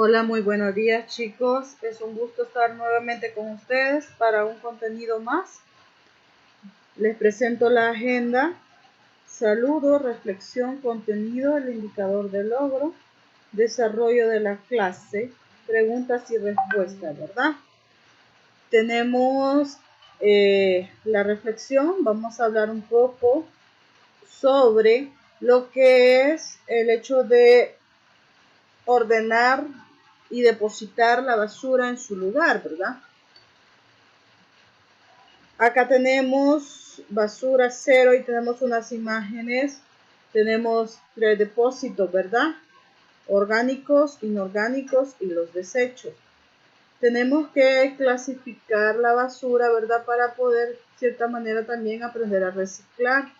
Hola, muy buenos días chicos. Es un gusto estar nuevamente con ustedes para un contenido más. Les presento la agenda. Saludo, reflexión, contenido, el indicador de logro, desarrollo de la clase, preguntas y respuestas, ¿verdad? Tenemos la reflexión. Vamos a hablar un poco sobre lo que es el hecho de ordenar y depositar la basura en su lugar, ¿verdad? Acá tenemos basura cero y tenemos unas imágenes. Tenemos 3 depósitos, ¿verdad? Orgánicos, inorgánicos y los desechos. Tenemos que clasificar la basura, ¿verdad? Para poder, de cierta manera, también aprender a reciclar.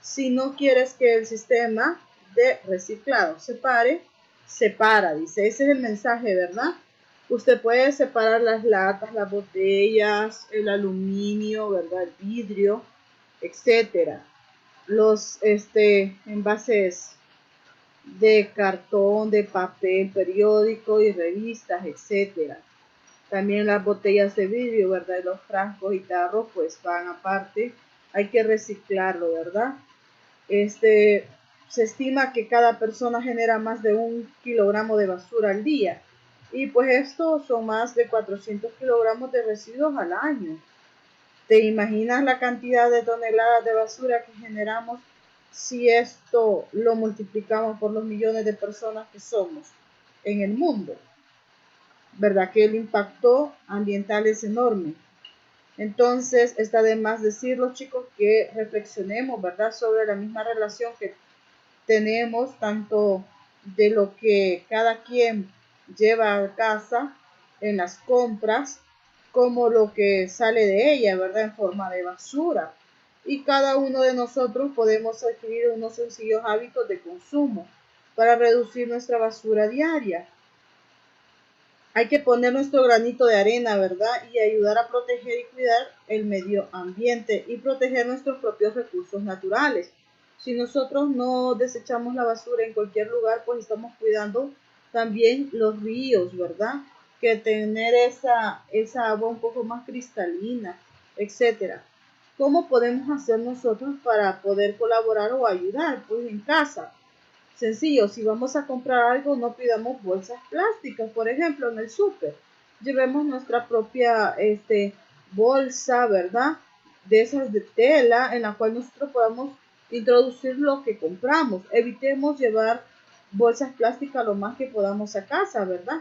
Si no quieres que el sistema de reciclado se pare, separa, dice. Ese es el mensaje, ¿verdad? Usted puede separar las latas, las botellas, el aluminio, ¿verdad? El vidrio, etcétera. Los envases de cartón, de papel, periódico y revistas, etcétera. También las botellas de vidrio, ¿verdad? Y los frascos y tarros, pues van aparte. Hay que reciclarlo, ¿verdad? Se estima que cada persona genera más de 1 kilogramo de basura al día. Y pues esto son más de 400 kilogramos de residuos al año. ¿Te imaginas la cantidad de toneladas de basura que generamos si esto lo multiplicamos por los millones de personas que somos en el mundo? ¿Verdad que el impacto ambiental es enorme? Entonces, está de más decirlo, chicos, que reflexionemos, ¿verdad?, sobre la misma relación que tenemos, tanto de lo que cada quien lleva a casa en las compras, como lo que sale de ella, ¿verdad?, en forma de basura. Y cada uno de nosotros podemos adquirir unos sencillos hábitos de consumo para reducir nuestra basura diaria. Hay que poner nuestro granito de arena, ¿verdad? Y ayudar a proteger y cuidar el medio ambiente y proteger nuestros propios recursos naturales. Si nosotros no desechamos la basura en cualquier lugar, pues estamos cuidando también los ríos, ¿verdad? Que tener esa agua un poco más cristalina, etcétera. ¿Cómo podemos hacer nosotros para poder colaborar o ayudar? Pues en casa. Sencillo, si vamos a comprar algo, no pidamos bolsas plásticas, por ejemplo, en el súper. Llevemos nuestra propia bolsa, ¿verdad? De esas de tela en la cual nosotros podamos introducir lo que compramos. Evitemos llevar bolsas plásticas lo más que podamos a casa, ¿verdad?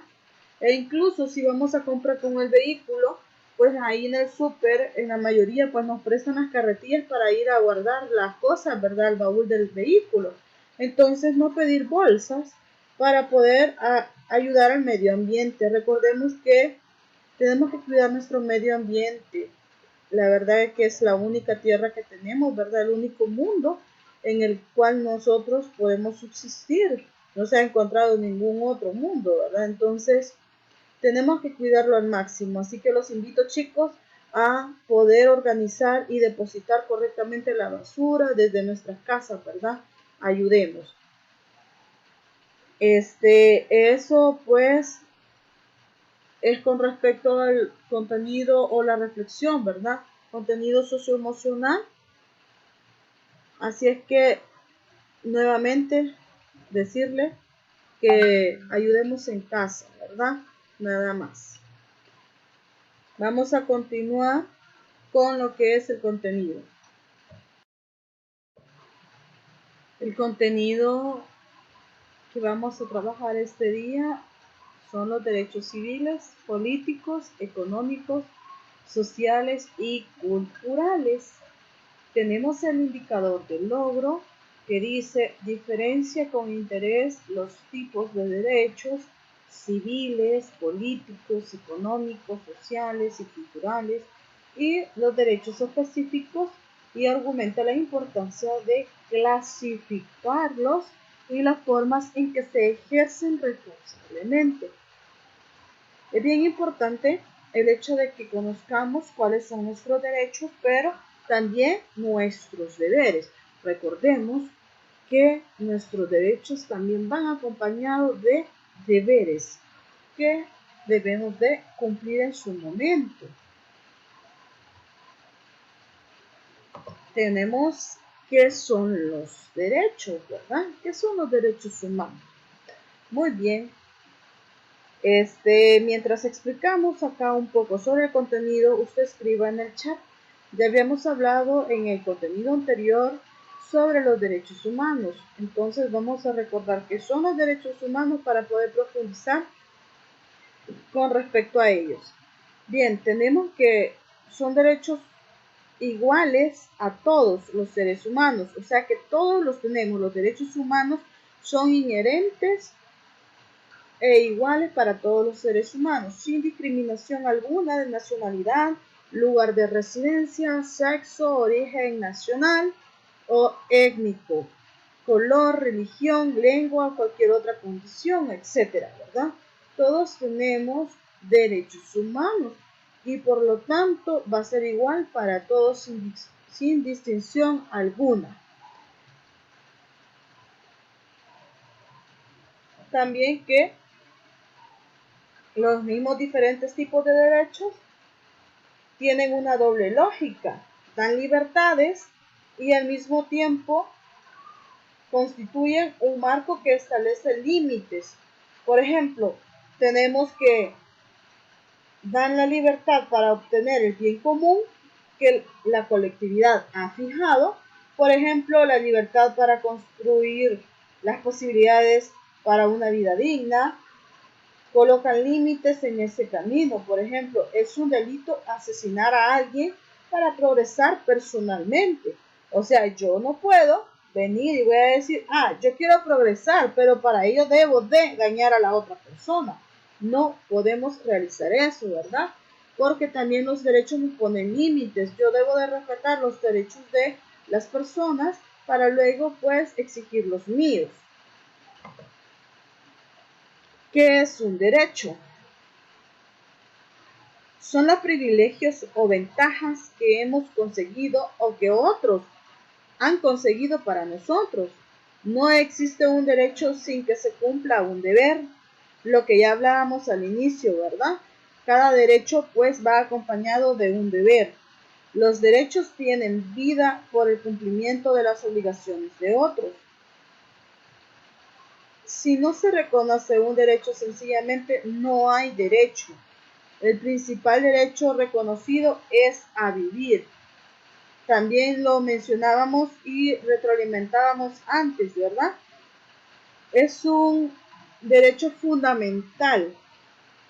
E incluso si vamos a comprar con el vehículo, pues ahí en el súper, en la mayoría, pues nos prestan las carretillas para ir a guardar las cosas, ¿verdad? El baúl del vehículo. Entonces, no pedir bolsas para poder ayudar al medio ambiente. Recordemos que tenemos que cuidar nuestro medio ambiente. La verdad es que es la única tierra que tenemos, ¿verdad? El único mundo en el cual nosotros podemos subsistir. No se ha encontrado ningún otro mundo, ¿verdad? Entonces, tenemos que cuidarlo al máximo. Así que los invito, chicos, a poder organizar y depositar correctamente la basura desde nuestras casas, ¿verdad? Ayudemos. Eso pues es con respecto al contenido o la reflexión, ¿verdad? Contenido socioemocional. Así es que nuevamente decirle que ayudemos en casa, ¿verdad? Nada más. Vamos a continuar con lo que es el contenido. El contenido que vamos a trabajar este día son los derechos civiles, políticos, económicos, sociales y culturales. Tenemos el indicador de logro que dice diferencia con interés los tipos de derechos civiles, políticos, económicos, sociales y culturales y los derechos específicos, y argumenta la importancia de clasificarlos y las formas en que se ejercen responsablemente. Es bien importante el hecho de que conozcamos cuáles son nuestros derechos, pero también nuestros deberes. Recordemos que nuestros derechos también van acompañados de deberes. que debemos de cumplir en su momento. Tenemos qué son los derechos, ¿verdad? ¿Qué son los derechos humanos? Muy bien. Mientras explicamos acá un poco sobre el contenido, usted escriba en el chat. Ya habíamos hablado en el contenido anterior sobre los derechos humanos. Entonces vamos a recordar qué son los derechos humanos para poder profundizar con respecto a ellos. Bien, tenemos que son derechos iguales a todos los seres humanos, o sea que todos los tenemos. Los derechos humanos son inherentes e iguales para todos los seres humanos, sin discriminación alguna de nacionalidad, lugar de residencia, sexo, origen nacional o étnico, color, religión, lengua, cualquier otra condición, etcétera, ¿verdad? Todos tenemos derechos humanos y por lo tanto va a ser igual para todos sin distinción alguna. También que los mismos diferentes tipos de derechos tienen una doble lógica, dan libertades y al mismo tiempo constituyen un marco que establece límites. Por ejemplo, tenemos que dan la libertad para obtener el bien común que la colectividad ha fijado. Por ejemplo, la libertad para construir las posibilidades para una vida digna. Colocan límites en ese camino. Por ejemplo, es un delito asesinar a alguien para progresar personalmente. O sea, yo no puedo venir y voy a decir, yo quiero progresar, pero para ello debo de dañar a la otra persona. No podemos realizar eso, ¿verdad? Porque también los derechos nos ponen límites. Yo debo de respetar los derechos de las personas para luego, pues, exigir los míos. ¿Qué es un derecho? Son los privilegios o ventajas que hemos conseguido o que otros han conseguido para nosotros. No existe un derecho sin que se cumpla un deber, lo que ya hablábamos al inicio, ¿verdad? Cada derecho pues va acompañado de un deber. Los derechos tienen vida por el cumplimiento de las obligaciones de otros. Si no se reconoce un derecho, sencillamente no hay derecho. El principal derecho reconocido es a vivir. También lo mencionábamos y retroalimentábamos antes, ¿verdad? Es un derecho fundamental,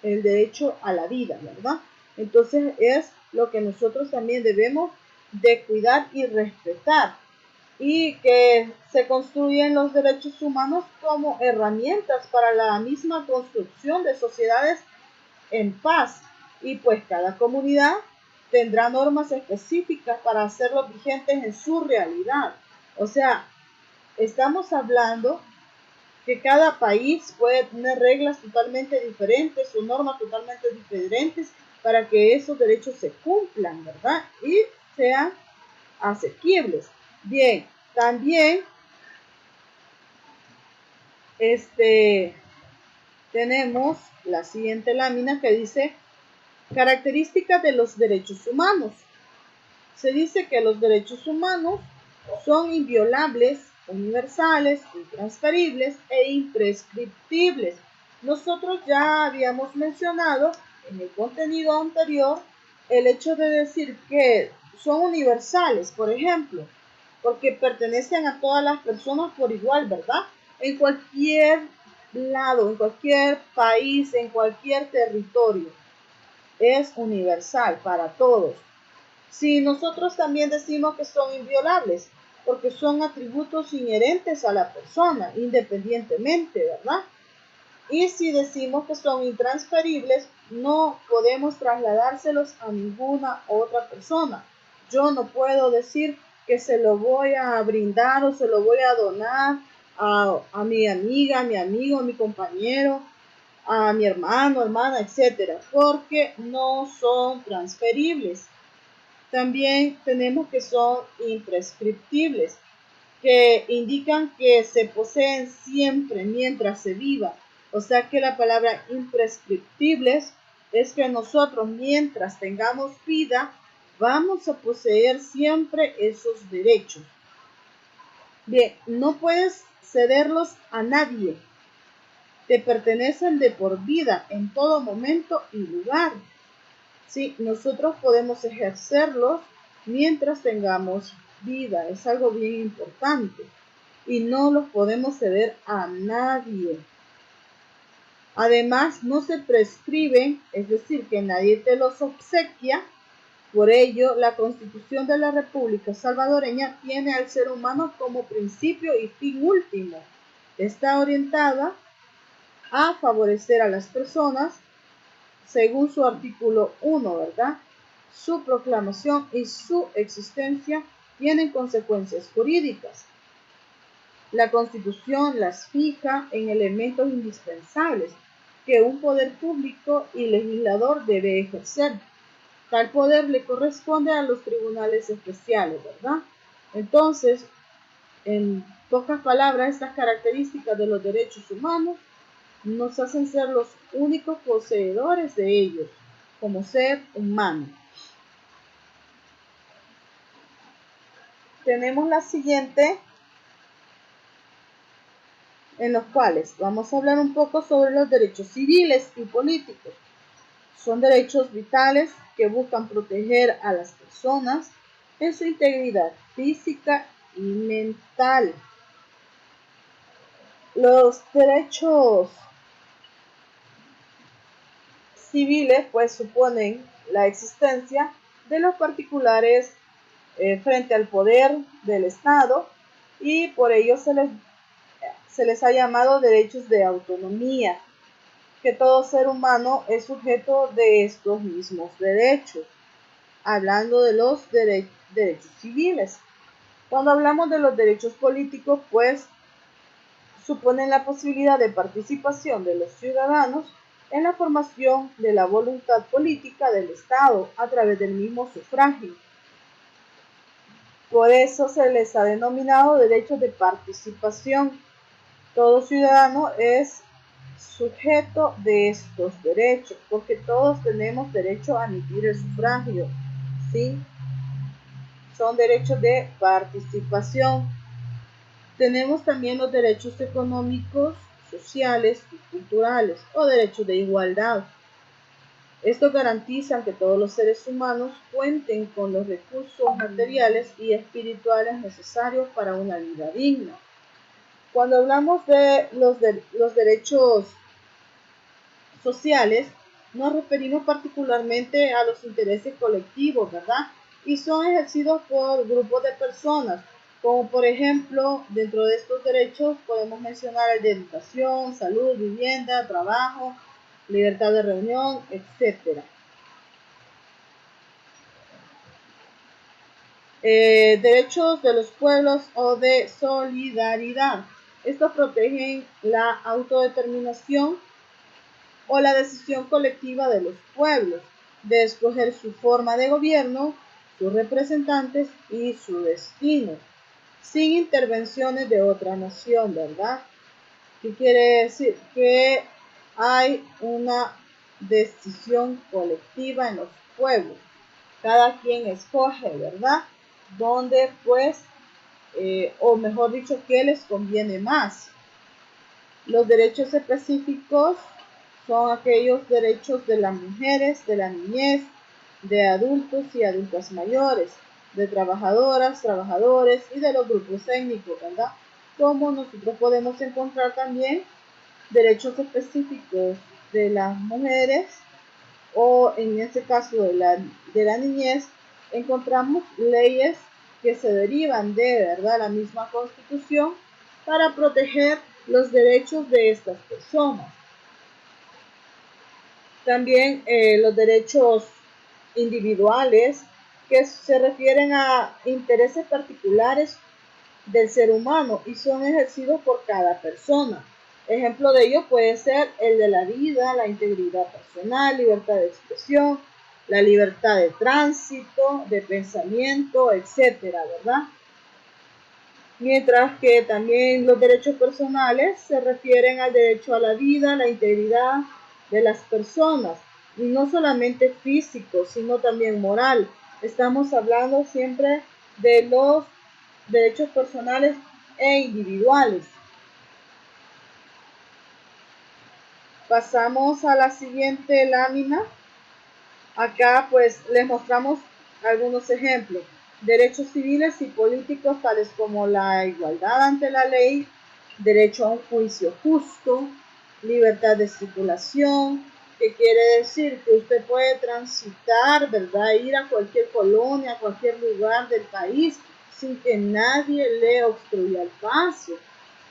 el derecho a la vida, ¿verdad? Entonces es lo que nosotros también debemos de cuidar y respetar. Y que se construyen los derechos humanos como herramientas para la misma construcción de sociedades en paz, y pues cada comunidad tendrá normas específicas para hacerlos vigentes en su realidad. O sea, estamos hablando que cada país puede tener reglas totalmente diferentes o normas totalmente diferentes para que esos derechos se cumplan, ¿verdad? Y sean asequibles. Bien, también tenemos la siguiente lámina que dice características de los derechos humanos. Se dice que los derechos humanos son inviolables, universales, intransferibles e imprescriptibles. Nosotros ya habíamos mencionado en el contenido anterior el hecho de decir que son universales, por ejemplo, porque pertenecen a todas las personas por igual, ¿verdad? En cualquier lado, en cualquier país, en cualquier territorio. Es universal para todos. Si nosotros también decimos que son inviolables, porque son atributos inherentes a la persona, independientemente, ¿verdad? Y si decimos que son intransferibles, no podemos trasladárselos a ninguna otra persona. Yo no puedo decir que se lo voy a brindar o se lo voy a donar a mi amiga, a mi amigo, a mi compañero, a mi hermano, hermana, etcétera, porque no son transferibles. También tenemos que son imprescriptibles, que indican que se poseen siempre mientras se viva. O sea que la palabra imprescriptibles es que nosotros, mientras tengamos vida, vamos a poseer siempre esos derechos. Bien, no puedes cederlos a nadie. Te pertenecen de por vida en todo momento y lugar. ¿Sí? Nosotros podemos ejercerlos mientras tengamos vida. Es algo bien importante. Y no los podemos ceder a nadie. Además, no se prescriben, es decir, que nadie te los obsequia. Por ello, la Constitución de la República Salvadoreña tiene al ser humano como principio y fin último. Está orientada a favorecer a las personas según su artículo 1, ¿verdad? Su proclamación y su existencia tienen consecuencias jurídicas. La Constitución las fija en elementos indispensables que un poder público y legislador debe ejercer. Tal poder le corresponde a los tribunales especiales, ¿verdad? Entonces, en pocas palabras, estas características de los derechos humanos nos hacen ser los únicos poseedores de ellos como ser humano. Tenemos la siguiente, en los cuales vamos a hablar un poco sobre los derechos civiles y políticos. Son derechos vitales que buscan proteger a las personas en su integridad física y mental. Los derechos civiles pues suponen la existencia de los particulares frente al poder del Estado y por ello se les ha llamado derechos de autonomía, que todo ser humano es sujeto de estos mismos derechos, hablando de los derechos civiles. Cuando hablamos de los derechos políticos, pues suponen la posibilidad de participación de los ciudadanos en la formación de la voluntad política del Estado a través del mismo sufragio. Por eso se les ha denominado derechos de participación. Todo ciudadano es sujeto de estos derechos, porque todos tenemos derecho a emitir el sufragio, ¿sí? Son derechos de participación. Tenemos también los derechos económicos, sociales y culturales, o derechos de igualdad. Estos garantizan que todos los seres humanos cuenten con los recursos materiales y espirituales necesarios para una vida digna. Cuando hablamos de los derechos sociales, nos referimos particularmente a los intereses colectivos, ¿verdad? Y son ejercidos por grupos de personas, como por ejemplo, dentro de estos derechos podemos mencionar el de educación, salud, vivienda, trabajo, libertad de reunión, etc. Derechos de los pueblos o de solidaridad. Estos protegen la autodeterminación o la decisión colectiva de los pueblos de escoger su forma de gobierno, sus representantes y su destino, sin intervenciones de otra nación, ¿verdad? ¿Qué quiere decir? Que hay una decisión colectiva en los pueblos. Cada quien escoge, ¿verdad? Donde pues, o mejor dicho, qué les conviene más. Los derechos específicos son aquellos derechos de las mujeres, de la niñez, de adultos y adultas mayores, de trabajadoras, trabajadores y de los grupos étnicos, ¿verdad? Como nosotros podemos encontrar también derechos específicos de las mujeres o en este caso de la niñez, encontramos leyes que se derivan de, ¿verdad?, la misma Constitución para proteger los derechos de estas personas. También los derechos individuales que se refieren a intereses particulares del ser humano y son ejercidos por cada persona. Ejemplo de ello puede ser el de la vida, la integridad personal, libertad de expresión, la libertad de tránsito, de pensamiento, etcétera, ¿verdad? mientras que también los derechos personales se refieren al derecho a la vida, la integridad de las personas, y no solamente físico, sino también moral. Estamos hablando siempre de los derechos personales e individuales. Pasamos a la siguiente lámina. Acá pues les mostramos algunos ejemplos. Derechos civiles y políticos tales como la igualdad ante la ley, derecho a un juicio justo, libertad de circulación, que quiere decir que usted puede transitar, ¿verdad? Ir a cualquier colonia, a cualquier lugar del país sin que nadie le obstruya el paso.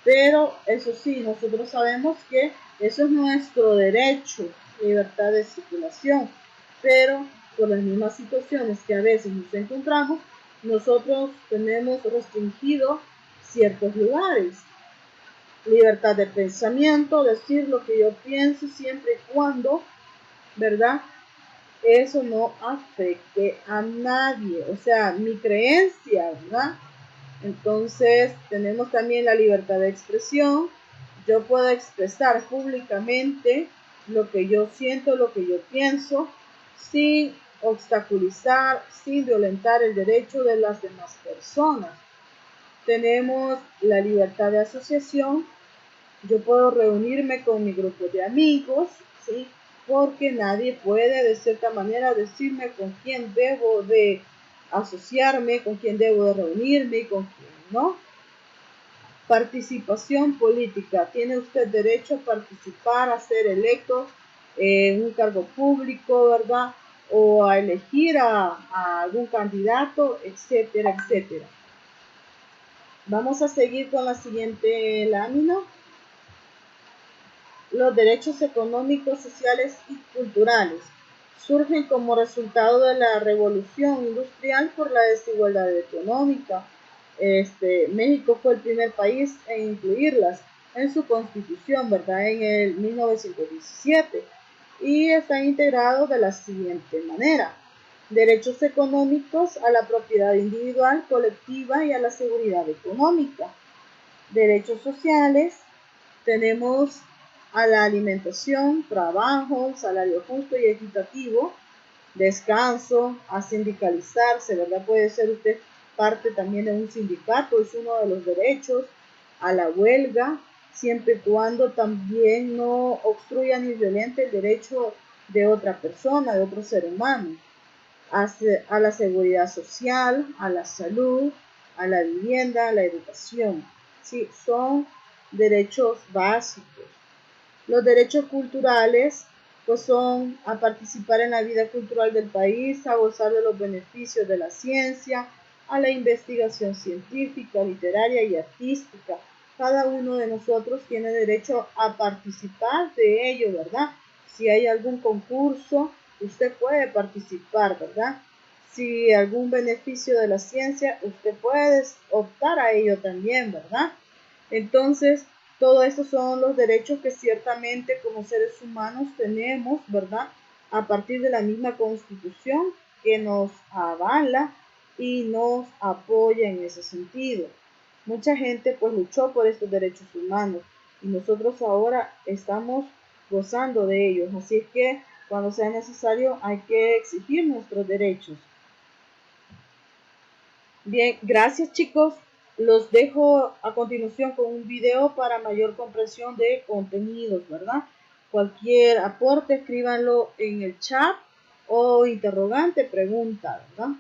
Pero eso sí, nosotros sabemos que eso es nuestro derecho, libertad de circulación, pero por las mismas situaciones que a veces nos encontramos, nosotros tenemos restringido ciertos lugares. Libertad de pensamiento, decir lo que yo pienso siempre y cuando, ¿verdad? Eso no afecte a nadie, o sea, mi creencia, ¿verdad? Entonces tenemos también la libertad de expresión. Yo puedo expresar públicamente lo que yo siento, lo que yo pienso, sin obstaculizar, sin violentar el derecho de las demás personas. Tenemos la libertad de asociación. Yo puedo reunirme con mi grupo de amigos, ¿sí? Porque nadie puede de cierta manera decirme con quién debo de asociarme, con quién debo de reunirme y con quién no. Participación política. Tiene usted derecho a participar, a ser electo en un cargo público, ¿verdad? O a elegir a algún candidato, etcétera, etcétera. Vamos a seguir con la siguiente lámina. Los derechos económicos, sociales y culturales surgen como resultado de la revolución industrial por la desigualdad económica. México fue el primer país en incluirlas en su constitución, ¿verdad? En el 1917, y están integrados de la siguiente manera: derechos económicos a la propiedad individual, colectiva y a la seguridad económica. Derechos sociales, tenemos a la alimentación, trabajo, salario justo y equitativo, descanso, a sindicalizarse, ¿verdad? Puede ser usted parte también de un sindicato, es uno de los derechos, a la huelga, siempre y cuando también no obstruya ni violente el derecho de otra persona, de otro ser humano, a la seguridad social, a la salud, a la vivienda, a la educación. Sí, son derechos básicos. Los derechos culturales pues son a participar en la vida cultural del país, a gozar de los beneficios de la ciencia, a la investigación científica, literaria y artística. Cada uno de nosotros tiene derecho a participar de ello, ¿verdad? Si hay algún concurso, usted puede participar, ¿verdad? Si algún beneficio de la ciencia, usted puede optar a ello también, ¿verdad? Entonces, todo eso son los derechos que ciertamente como seres humanos tenemos, ¿verdad? A partir de la misma Constitución que nos avala y nos apoya en ese sentido. Mucha gente pues luchó por estos derechos humanos y nosotros ahora estamos gozando de ellos. Así es que cuando sea necesario hay que exigir nuestros derechos. Bien, gracias chicos. Los dejo a continuación con un video para mayor comprensión de contenidos, ¿verdad? Cualquier aporte, escríbanlo en el chat o interrogante, pregunta, ¿verdad?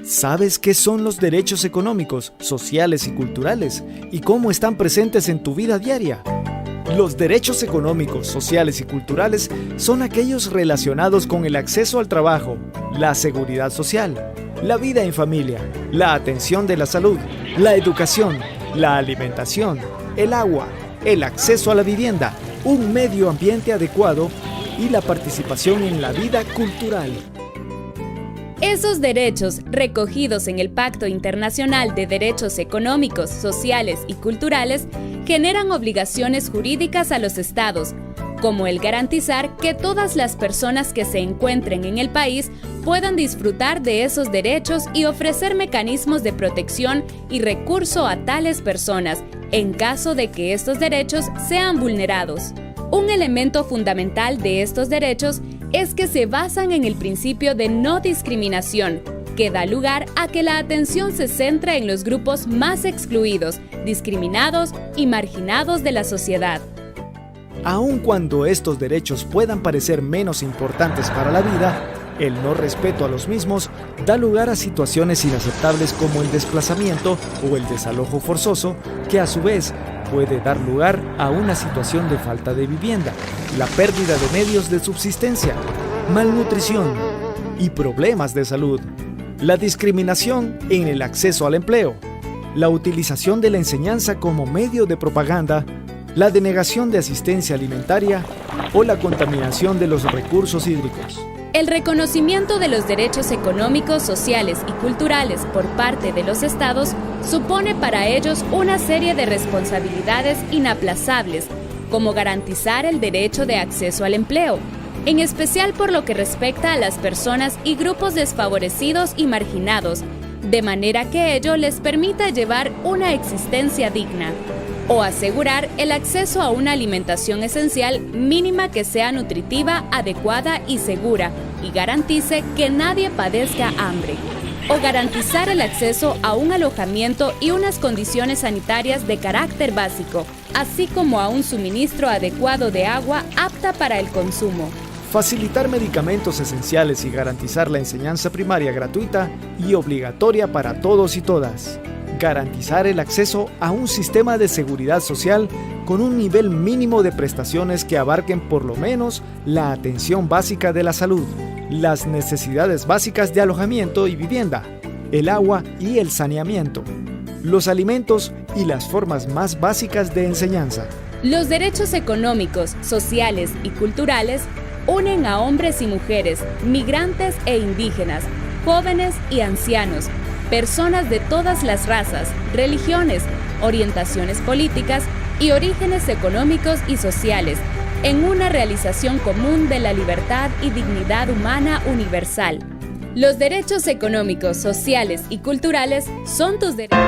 ¿Sabes qué son los derechos económicos, sociales y culturales? ¿Y cómo están presentes en tu vida diaria? Los derechos económicos, sociales y culturales son aquellos relacionados con el acceso al trabajo, la seguridad social, la vida en familia, la atención de la salud, la educación, la alimentación, el agua, el acceso a la vivienda, un medio ambiente adecuado y la participación en la vida cultural. Esos derechos, recogidos en el Pacto Internacional de Derechos Económicos, Sociales y Culturales, generan obligaciones jurídicas a los Estados, como el garantizar que todas las personas que se encuentren en el país puedan disfrutar de esos derechos y ofrecer mecanismos de protección y recurso a tales personas, en caso de que estos derechos sean vulnerados. Un elemento fundamental de estos derechos es que se basan en el principio de no discriminación, que da lugar a que la atención se centre en los grupos más excluidos, discriminados y marginados de la sociedad. Aun cuando estos derechos puedan parecer menos importantes para la vida, el no respeto a los mismos da lugar a situaciones inaceptables como el desplazamiento o el desalojo forzoso, que a su vez puede dar lugar a una situación de falta de vivienda, la pérdida de medios de subsistencia, malnutrición y problemas de salud, la discriminación en el acceso al empleo, la utilización de la enseñanza como medio de propaganda, la denegación de asistencia alimentaria o la contaminación de los recursos hídricos. El reconocimiento de los derechos económicos, sociales y culturales por parte de los Estados supone para ellos una serie de responsabilidades inaplazables, como garantizar el derecho de acceso al empleo, en especial por lo que respecta a las personas y grupos desfavorecidos y marginados, de manera que ello les permita llevar una existencia digna, o asegurar el acceso a una alimentación esencial mínima que sea nutritiva, adecuada y segura, y garantice que nadie padezca hambre, o garantizar el acceso a un alojamiento y unas condiciones sanitarias de carácter básico, así como a un suministro adecuado de agua apta para el consumo. Facilitar medicamentos esenciales y garantizar la enseñanza primaria gratuita y obligatoria para todos y todas. Garantizar el acceso a un sistema de seguridad social con un nivel mínimo de prestaciones que abarquen por lo menos la atención básica de la salud, las necesidades básicas de alojamiento y vivienda, el agua y el saneamiento, los alimentos y las formas más básicas de enseñanza. Los derechos económicos, sociales y culturales unen a hombres y mujeres, migrantes e indígenas, jóvenes y ancianos, personas de todas las razas, religiones, orientaciones políticas y orígenes económicos y sociales, en una realización común de la libertad y dignidad humana universal. Los derechos económicos, sociales y culturales son tus derechos.